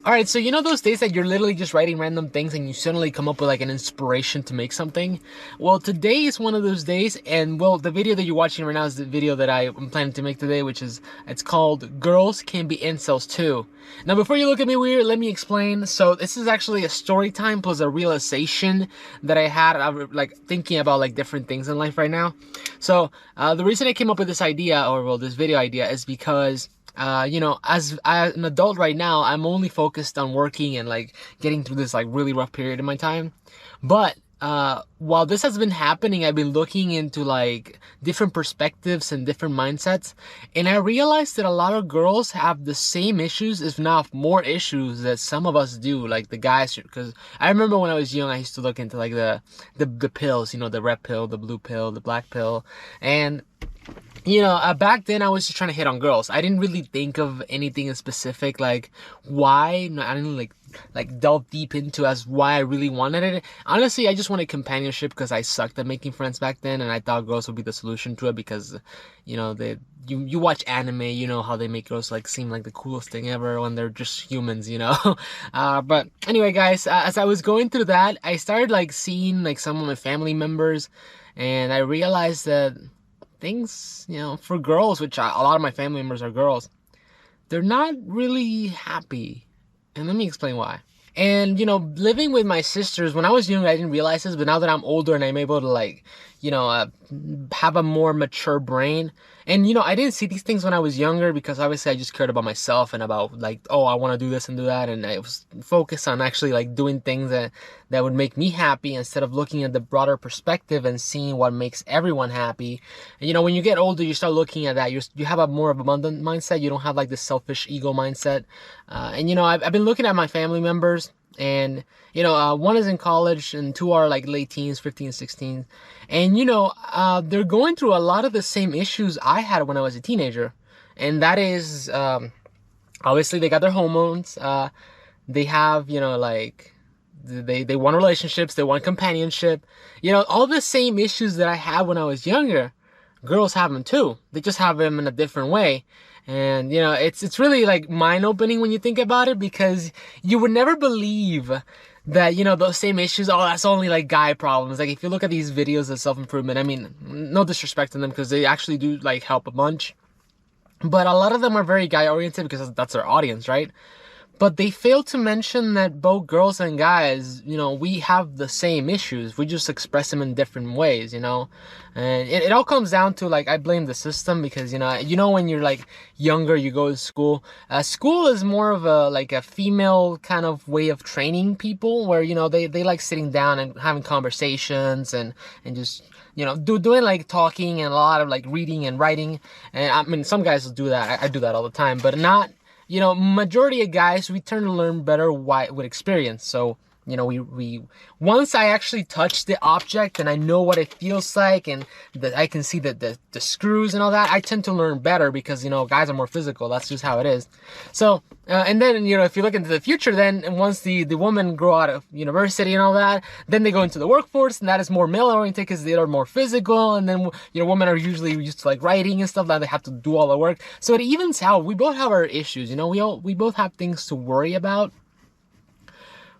All right, so you know those days that you're literally just writing random things and you suddenly come up with like an inspiration to make something? Well, today is one of those days, and well, the video that you're watching right now is the video that I'm planning to make today, which is, it's called Girls Can Be Incels Too. Now, before you look at me weird, let me explain. So this is actually a story time plus a realization that I had, like thinking about like different things in life right now. So the reason I came up with this idea, or well, this video idea, is because you know, as an adult right now, I'm only focused on working and like getting through this like really rough period in my time. But while this has been happening, I've been looking into like different perspectives and different mindsets, and I realized that a lot of girls have the same issues, if not more issues, that some of us do, like the guys. Because I remember when I was young, I used to look into like the pills, you know, the red pill, the blue pill, the black pill, and you know, back then I was just trying to hit on girls. I didn't really think of anything in specific, like why. No, I didn't like delve deep into as why I really wanted it. Honestly, I just wanted companionship because I sucked at making friends back then, and I thought girls would be the solution to it because, you know, you watch anime, you know how they make girls like seem like the coolest thing ever when they're just humans, you know. But anyway, guys, as I was going through that, I started like seeing like some of my family members, and I realized that things, you know, for girls, which a lot of my family members are girls, they're not really happy. And let me explain why. And, you know, living with my sisters, when I was younger, I didn't realize this, but now that I'm older and I'm able to, like, you know, have a more mature brain. And, you know, I didn't see these things when I was younger because obviously I just cared about myself and about, like, oh, I want to do this and do that. And I was focused on actually, like, doing things that would make me happy instead of looking at the broader perspective and seeing what makes everyone happy. And, you know, when you get older, you start looking at that. You have a more of abundant mindset. You don't have, like, this selfish ego mindset. And, you know, I've been looking at my family members. And, you know, one is in college and two are like late teens, 15, 16. And, you know, they're going through a lot of the same issues I had when I was a teenager. And that is, obviously they got their hormones. They have, you know, like, they want relationships, they want companionship. You know, all the same issues that I had when I was younger, girls have them too. They just have them in a different way. And, you know, it's really like mind-opening when you think about it, because you would never believe that, you know, those same issues, oh, that's only like guy problems. Like if you look at these videos of self-improvement, I mean, no disrespect to them because they actually do like help a bunch, but a lot of them are very guy-oriented because that's their audience, right? But they fail to mention that both girls and guys, you know, we have the same issues. We just express them in different ways, you know? And it all comes down to, like, I blame the system because, you know, when you're, like, younger, you go to school. School is more of a, like, a female kind of way of training people where, you know, they like sitting down and having conversations and just, you know, doing like talking and a lot of like reading and writing. And I mean, some guys will do that. I do that all the time, but not, you know, majority of guys, we tend to learn better with experience. So, you know, we once I actually touch the object and I know what it feels like and that I can see the screws and all that, I tend to learn better because, you know, guys are more physical. That's just how it is. So, and then, you know, if you look into the future, then once the women grow out of university and all that, then they go into the workforce, and that is more male oriented because they are more physical. And then, you know, women are usually used to like writing and stuff, that they have to do all the work. So it evens out. We both have our issues, you know, we both have things to worry about.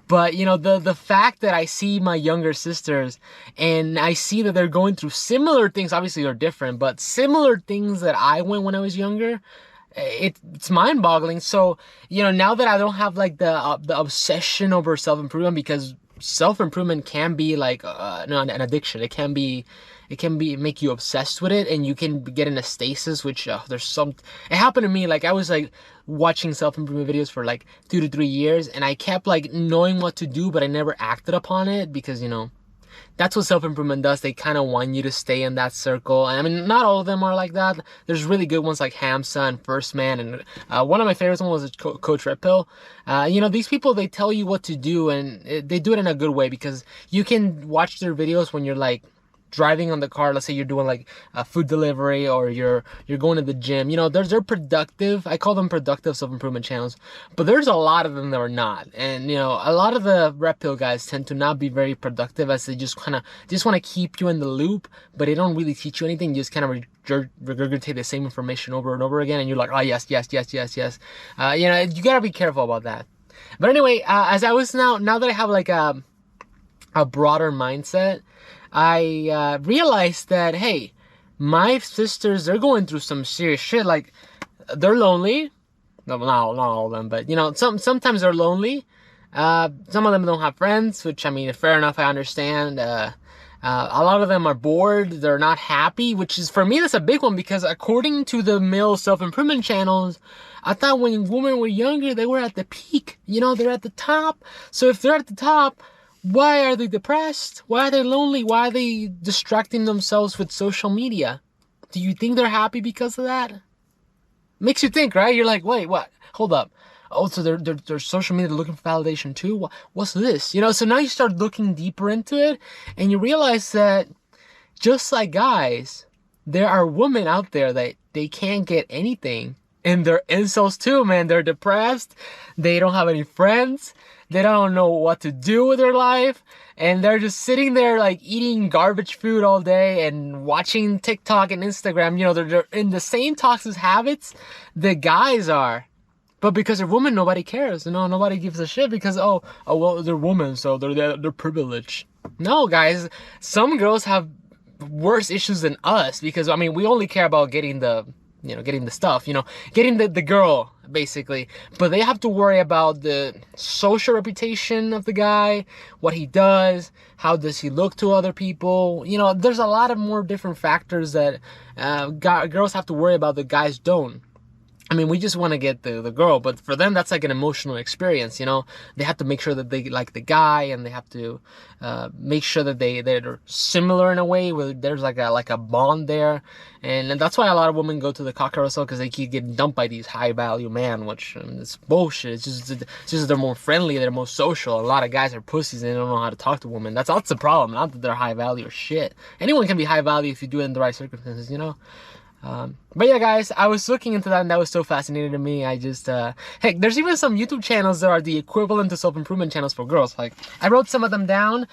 But, you know, the fact that I see my younger sisters and I see that they're going through similar things, obviously they're different, but similar things that I went when I was younger, it's mind-boggling. So, you know, now that I don't have like the obsession over self-improvement, because self-improvement can be like an addiction. It can be make you obsessed with it, and you can get in a stasis, which it happened to me. Like I was like watching self-improvement videos for like 2 to 3 years, and I kept like knowing what to do, but I never acted upon it because, you know, that's what self-improvement does. They kind of want you to stay in that circle. I mean, not all of them are like that. There's really good ones like Hamza and First Man, and one of my favorites one was Coach Red Pill. You know, these people, they tell you what to do, and they do it in a good way because you can watch their videos when you're like driving on the car. Let's say you're doing like a food delivery or you're going to the gym. You know, they're productive. I call them productive self-improvement channels, but there's a lot of them that are not. And, you know, a lot of the red pill guys tend to not be very productive, as they just want to keep you in the loop, but they don't really teach you anything. You just kind of regurgitate the same information over and over again, and you're like, oh yes. You know, you gotta be careful about that. But anyway, as I was now that I have like a broader mindset, I realized that, hey, my sisters, they're going through some serious shit. Like, they're lonely. No, not all of them, but you know, sometimes they're lonely. Some of them don't have friends, which, I mean, fair enough, I understand. A lot of them are bored. They're not happy, which is, for me, that's a big one, because according to the male self-improvement channels, I thought when women were younger, they were at the peak. You know, they're at the top. So if they're at the top, why are they depressed? Why are they lonely? Why are they distracting themselves with social media? Do you think they're happy because of that? Makes you think, right? You're like, wait, what? Hold up. Oh, so they're social media looking for validation too? What's this? You know, so now you start looking deeper into it, and you realize that just like guys, there are women out there that they can't get anything. And they're incels too, man. They're depressed. They don't have any friends. They don't know what to do with their life. And they're just sitting there like eating garbage food all day and watching TikTok and Instagram. You know, they're in the same toxic habits the guys are. But because they're women, nobody cares. You know, nobody gives a shit because, oh well, they're women, so they're privileged. No, guys, some girls have worse issues than us, because, I mean, we only care about getting the stuff, getting the girl, basically. But they have to worry about the social reputation of the guy, what he does, how does he look to other people. You know, there's a lot of more different factors that girls have to worry about that guys don't. I mean, we just want to get the girl, but for them, that's like an emotional experience, you know? They have to make sure that they like the guy, and they have to make sure that they're similar in a way, where there's like a bond there. And that's why a lot of women go to the cock carousel, because they keep getting dumped by these high-value men, which, I mean, it's bullshit. It's just they're more friendly, they're more social. A lot of guys are pussies, and they don't know how to talk to women. That's the problem, not that they're high-value or shit. Anyone can be high-value if you do it in the right circumstances, you know? But yeah, guys, I was looking into that, and that was so fascinating to me. I just, heck, there's even some YouTube channels that are the equivalent to self-improvement channels for girls. Like, I wrote some of them down.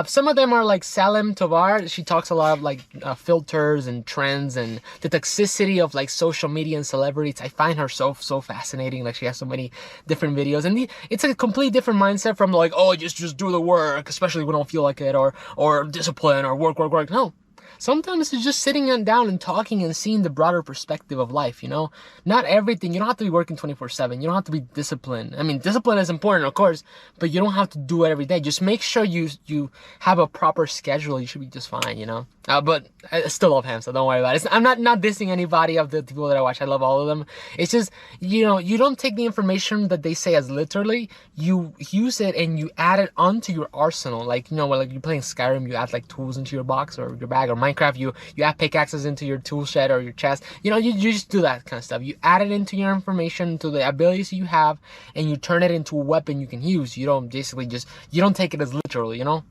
Some of them are like Salem Tovar. She talks a lot of like filters and trends and the toxicity of like social media and celebrities. I find her so fascinating. Like, she has so many different videos, and it's a completely different mindset from like, oh, just do the work, especially when I don't feel like it, or discipline, or work. No. Sometimes it's just sitting down and talking and seeing the broader perspective of life, you know? Not everything. You don't have to be working 24/7. You don't have to be disciplined. I mean, discipline is important, of course, but you don't have to do it every day. Just make sure you have a proper schedule. You should be just fine, you know? But I still love him, so don't worry about it. I'm not dissing anybody of the people that I watch. I love all of them. It's just, you know, you don't take the information that they say as literally. You use it and you add it onto your arsenal. Like, you know, like you're playing Skyrim, you add like tools into your box or your bag, or Minecraft, you add pickaxes into your tool shed or your chest. You know, you just do that kind of stuff. You add it into your information, to the abilities you have, and you turn it into a weapon you can use. You don't basically you don't take it as literally, you know?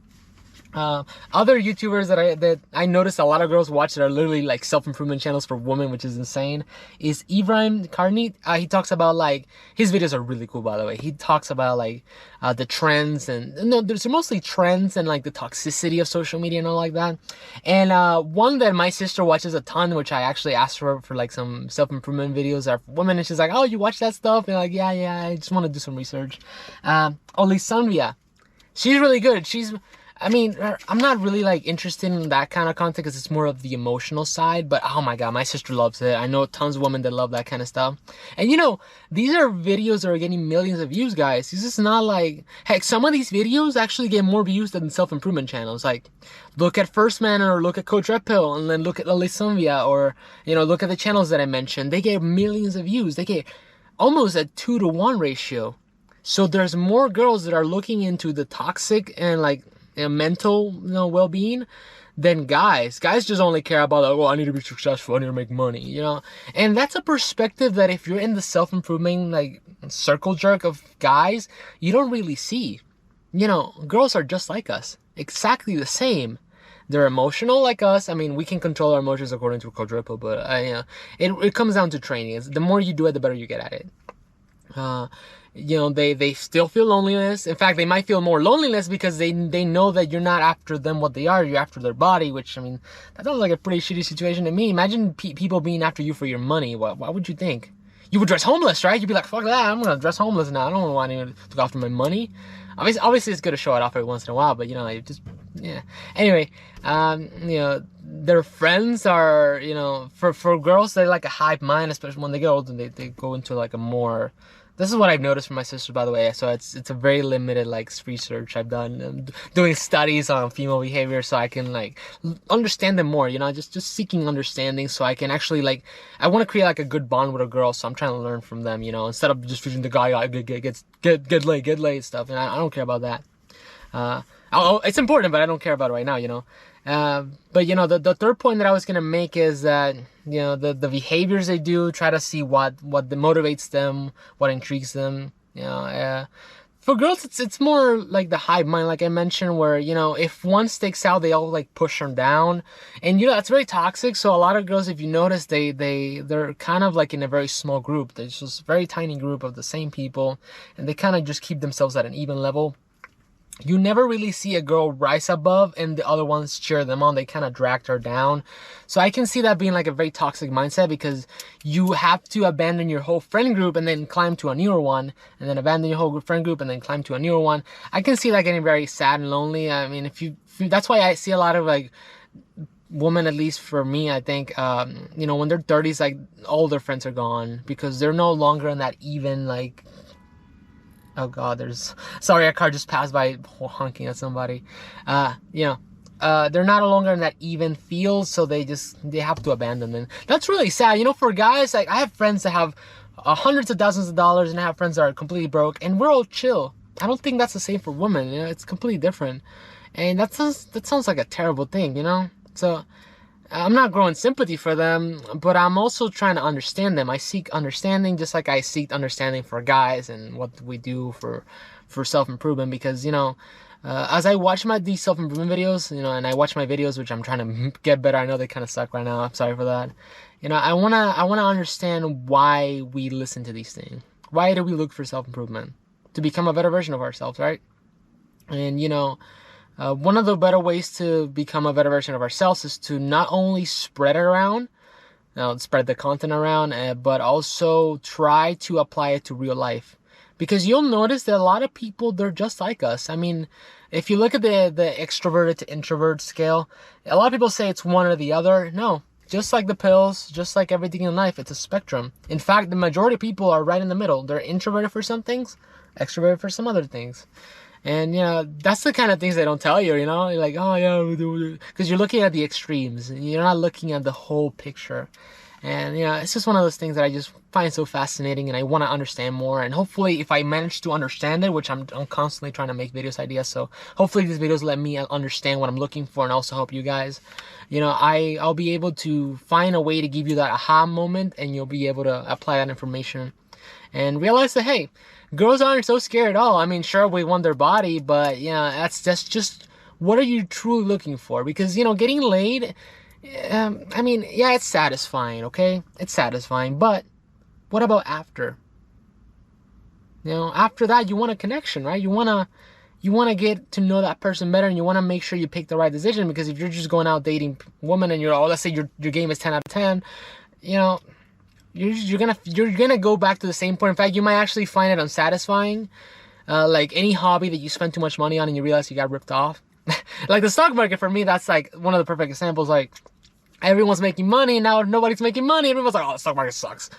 Other YouTubers that I noticed a lot of girls watch that are literally like self-improvement channels for women, which is insane, is Ibrahim Karni. He talks about, like, his videos are really cool, by the way. He talks about like the trends, and no, there's mostly trends and like the toxicity of social media and all like that. And one that my sister watches a ton, which I actually asked her for like some self-improvement videos, are for women, and she's like, oh, you watch that stuff? And like, yeah, I just want to do some research. Olisanvia, she's really good. I mean, I'm not really like interested in that kind of content because it's more of the emotional side, but oh my god, my sister loves it. I know tons of women that love that kind of stuff. And you know, these are videos that are getting millions of views, guys. This is not like, heck, some of these videos actually get more views than self-improvement channels. Like, look at First Man, or look at Coach Red Pill, and then look at Alisanvia, or, you know, look at the channels that I mentioned. They get millions of views. They get almost a 2-to-1 ratio. So there's more girls that are looking into the toxic and like mental, you know, well-being than guys. Guys just only care about like, oh, I need to be successful, I need to make money, you know? And that's a perspective that if you're in the self-improvement like circle jerk of guys, you don't really see. You know, girls are just like us, exactly the same. They're emotional like us. I mean, we can control our emotions according to Coach Ripple, but you know, it comes down to training. The more you do it, the better you get at it. You know, they still feel loneliness. In fact, they might feel more loneliness because they know that you're not after them what they are. You're after their body, which, I mean, that sounds like a pretty shitty situation to me. Imagine people being after you for your money. Why would you think? you would dress homeless, right? You'd be like, fuck that, I'm gonna dress homeless now. I don't want anyone to go after my money. Obviously it's good to show it off every once in a while, but you know, it just, yeah. Anyway, you know, their friends are, you know, for girls, they're like a hive mind, especially when they get older, they go into like a more, this is what I've noticed from my sister, by the way. So it's a very limited like research I've done. I'm doing studies on female behavior so I can like understand them more. You know, just seeking understanding so I can actually like, I want to create like a good bond with a girl. So I'm trying to learn from them. You know, instead of just treating the guy get laid stuff. And I don't care about that. It's important, but I don't care about it right now. You know. But you know, the third point that I was gonna make is that, you know, the behaviors they do, try to see what motivates them, what intrigues them. You know, for girls it's more like the hive mind, like I mentioned, where, you know, if one sticks out, they all like push them down, and you know, that's very toxic. So a lot of girls, if you notice, they're kind of like in a very small group. There's just a very tiny group of the same people, and they kind of just keep themselves at an even level. You never really see a girl rise above and the other ones cheer them on. They kind of dragged her down. So I can see that being like a very toxic mindset, because you have to abandon your whole friend group and then climb to a newer one, and then abandon your whole friend group and then climb to a newer one. I can see that getting very sad and lonely. I mean, if you that's why I see a lot of like women, at least for me, I think, you know, when they're 30s, like all their friends are gone because they're no longer in that even like, oh god, sorry, a car just passed by honking at somebody. You know, they're not no longer in that even field, so they have to abandon them. That's really sad. You know, for guys, like I have friends that have hundreds of thousands of dollars, and I have friends that are completely broke, and we're all chill. I don't think that's the same for women. You know, it's completely different, and that sounds like a terrible thing. You know, so I'm not growing sympathy for them, but I'm also trying to understand them. I seek understanding, just like I seek understanding for guys and what we do for self-improvement. Because, you know, as I watch these self-improvement videos, you know, and I watch my videos, which I'm trying to get better. I know they kind of suck right now. I'm sorry for that. You know, I wanna understand why we listen to these things. Why do we look for self-improvement? To become a better version of ourselves, right? And, you know, one of the better ways to become a better version of ourselves is to not only spread it around, spread the content around, but also try to apply it to real life. Because you'll notice that a lot of people, they're just like us. I mean, if you look at the extroverted to introvert scale, a lot of people say it's one or the other. No, just like the pills, just like everything in life, it's a spectrum. In fact, the majority of people are right in the middle. They're introverted for some things, extroverted for some other things. And, you know, that's the kind of things they don't tell you, you know? You're like, oh, yeah, because you're looking at the extremes. You're not looking at the whole picture. And, you know, it's just one of those things that I just find so fascinating, and I want to understand more. And hopefully, if I manage to understand it, which I'm constantly trying to make videos ideas, so hopefully these videos let me understand what I'm looking for and also help you guys. You know, I'll be able to find a way to give you that aha moment, and you'll be able to apply that information and realize that, hey, girls aren't so scared at all. I mean, sure, we want their body, but, you know, that's just, what are you truly looking for? Because, you know, getting laid, I mean, yeah, it's satisfying, okay? It's satisfying, but what about after? You know, after that, you want a connection, right? You want to get to know that person better, and you want to make sure you pick the right decision, because if you're just going out dating women and let's say your game is 10 out of 10, you know, you're gonna go back to the same point. In fact, you might actually find it unsatisfying. Like any hobby that you spend too much money on and you realize you got ripped off. Like the stock market, for me, that's like one of the perfect examples. Like, everyone's making money, now nobody's making money. Everyone's like, oh, the stock market sucks.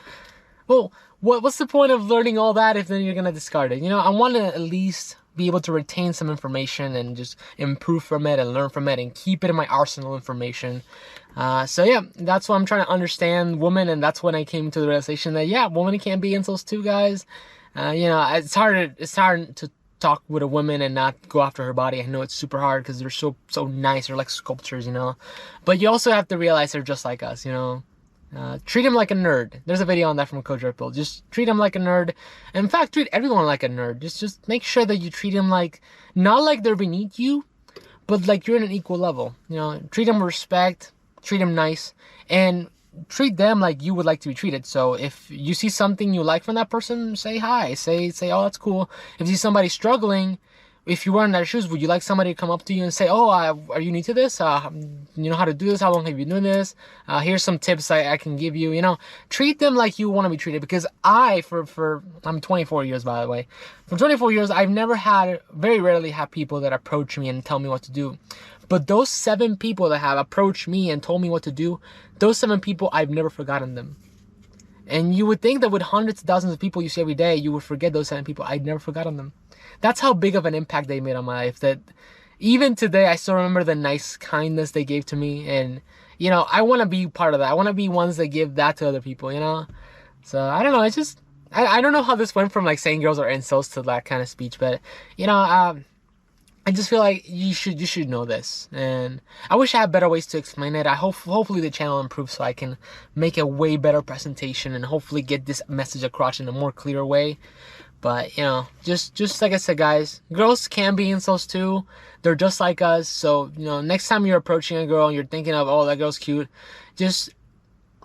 Well, what's the point of learning all that if then you're gonna discard it? You know, I want to at least be able to retain some information and just improve from it and learn from it and keep it in my arsenal information. So yeah, that's why I'm trying to understand women, and that's when I came to the realization that, yeah, women can be incels too, guys. You know, it's hard to talk with a woman and not go after her body. I know it's super hard because they're so nice. They're like sculptures, you know. But you also have to realize they're just like us, you know. Treat them like a nerd. There's a video on that from Coach Ripple. Just treat them like a nerd. In fact, treat everyone like a nerd. Just make sure that you treat them like, not like they're beneath you, but like you're in an equal level. You know, treat them with respect, treat them nice, and treat them like you would like to be treated. So if you see something you like from that person, say hi. Say, oh, that's cool. If you see somebody struggling, if you were in their shoes, would you like somebody to come up to you and say, "Oh, are you new to this? You know how to do this? How long have you been doing this? Here's some tips I can give you." You know, treat them like you want to be treated. Because I'm 24 years, by the way. For 24 years, I've never had, very rarely had people that approach me and tell me what to do. But those 7 people that have approached me and told me what to do, those 7 people, I've never forgotten them. And you would think that with hundreds of thousands of people you see every day, you would forget those 7 people. I'd never forgotten them. That's how big of an impact they made on my life, that even today I still remember the nice kindness they gave to me. And, you know, I want to be part of that. I want to be ones that give that to other people, you know? So, I don't know. It's just, I don't know how this went from like saying girls are incels to that kind of speech. But, you know, I just feel like you should know this, and I wish I had better ways to explain it. Hopefully the channel improves so I can make a way better presentation and hopefully get this message across in a more clear way. But, you know, just like I said, guys, girls can be incels too. They're just like us. So, you know, next time you're approaching a girl and you're thinking of, oh, that girl's cute, just,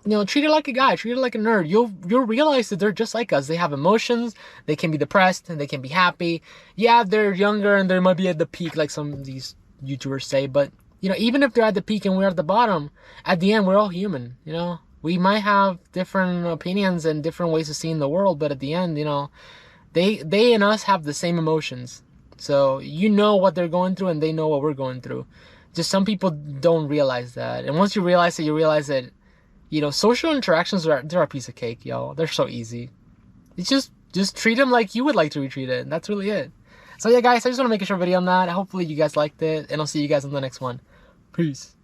you know, treat her like a guy, treat her like a nerd. You'll realize that they're just like us. They have emotions. They can be depressed and they can be happy. Yeah, they're younger and they might be at the peak, like some of these YouTubers say. But, you know, even if they're at the peak and we're at the bottom, at the end, we're all human, you know. We might have different opinions and different ways of seeing the world, but at the end, you know, they and us have the same emotions. So you know what they're going through and they know what we're going through. Just some people don't realize that. And once you realize it, you realize that, you know, social interactions they're a piece of cake, y'all. They're so easy. It's just treat them like you would like to be treated. And that's really it. So yeah, guys, I just want to make a short video on that. Hopefully you guys liked it, and I'll see you guys on the next one. Peace.